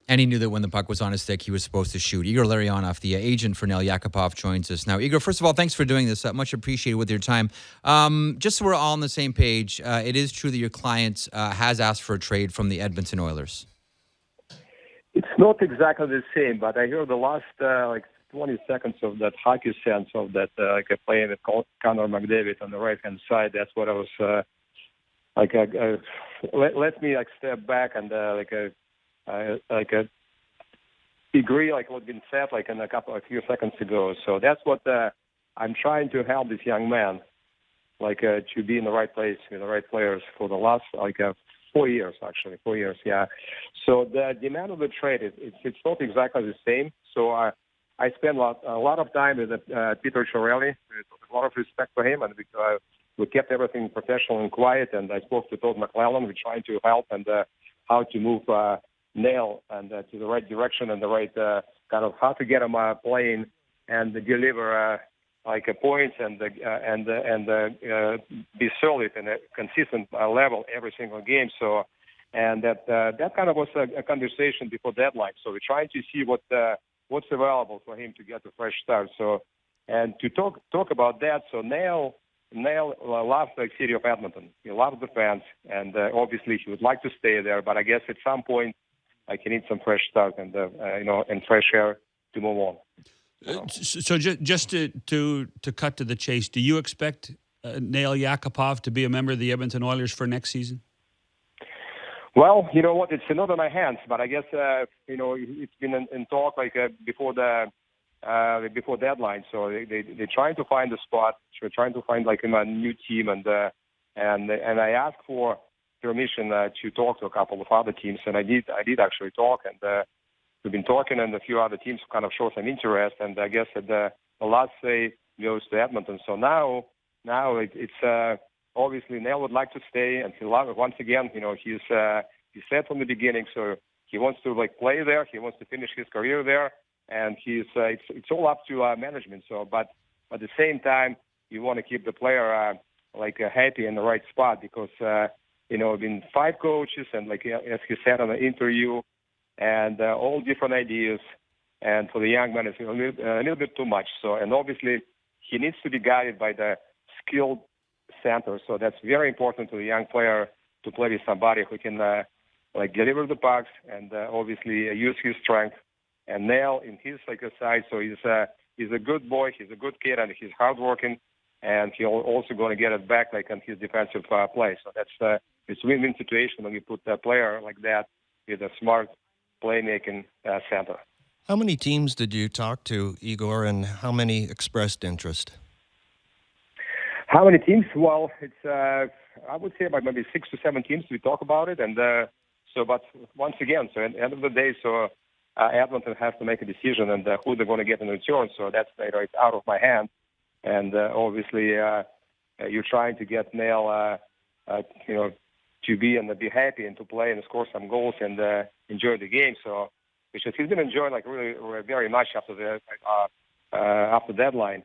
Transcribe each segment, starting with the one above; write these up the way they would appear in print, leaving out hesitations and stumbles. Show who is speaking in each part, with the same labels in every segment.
Speaker 1: And he knew that when the puck was on his stick, he was supposed to shoot. Igor Larionov, the agent for Nail Yakupov, joins us now. Igor, first of all, thanks for doing this. Much appreciated with your time. Just so we're all on the same page, it is true that your client has asked for a trade from the Edmonton Oilers.
Speaker 2: It's not exactly the same, but I heard the last 20 seconds of that hockey sense of that playing with Connor McDavid on the right-hand side. That's what I was let me step back and agree what's been said a few seconds ago. So that's what I'm trying to help this young man to be in the right place with the right players for the last 4 years, actually 4 years. Yeah. So the demand of the trade it's not exactly the same. So I spent a lot of time with Peter Chiarelli, with a lot of respect for him, and we kept everything professional and quiet. And I spoke to Todd McClellan. We're trying to help and how to move Nail and to the right direction and the right how to get him playing and deliver points and be solid and a consistent level every single game. So, and that kind of was a conversation before deadline. So we're trying to see what's available for him to get a fresh start. So, and to talk about that. So Nail loves the city of Edmonton. He loves the fans, and obviously he would like to stay there. But I guess at some point, he needs some fresh start and and fresh air to move on.
Speaker 3: So just to cut to the chase, do you expect Nail Yakupov to be a member of the Edmonton Oilers for next season?
Speaker 2: Well, you know what? It's not in my hands, but I guess it's been in talk before deadline. So they're trying to find a spot. They're trying to find a new team, and I asked for permission to talk to a couple of other teams, and I did actually talk, and we've been talking, and a few other teams kind of show some interest, and I guess the last say goes to Edmonton. So now it's obviously Nail would like to stay, and once again, he said from the beginning, so he wants to play there, he wants to finish his career there, and it's all up to management. So, but at the same time, you want to keep the player happy in the right spot because been 5 coaches, and as he said on the interview, and all different ideas, and for the young man, it's a little bit too much. So, and obviously, he needs to be guided by the skilled center. So that's very important to the young player to play with somebody who can deliver the pucks and obviously use his strength. And Nail in his side, so he's a good boy, he's a good kid, and he's hardworking, and he'll also going to get it back on his defensive play. So that's it's a win-win situation when you put a player like that with a smart playmaking center.
Speaker 4: How many teams did you talk to, Igor, and how many expressed interest?
Speaker 2: How many teams? Well, it's I would say about maybe 6 to 7 teams we talk about it, and but once again, so at the end of the day, so Edmonton has to make a decision and who they're going to get in return. So that's it's out of my hand, and obviously you're trying to get Nail, to be be happy and to play and score some goals and enjoy the game. So because he's been enjoying really very much after after deadline.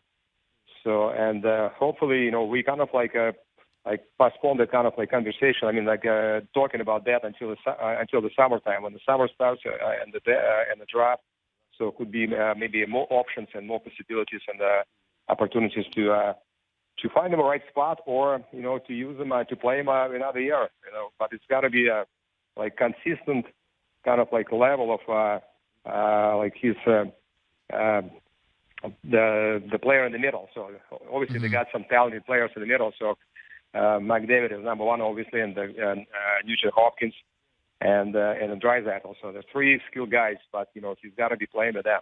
Speaker 2: So and hopefully we kind of postpone that kind of conversation. I mean talking about that until the summertime when the summer starts and the draft. So it could be maybe more options and more possibilities and opportunities to find them a right spot or to use them to play him another year. But it's got to be a consistent kind of level of his. The player in the middle. So obviously they got some talented players in the middle. So McDavid is number 1, obviously, and Nugent Hopkins and Draisaitl. So there's 3 skilled guys, but he's got to be playing with them.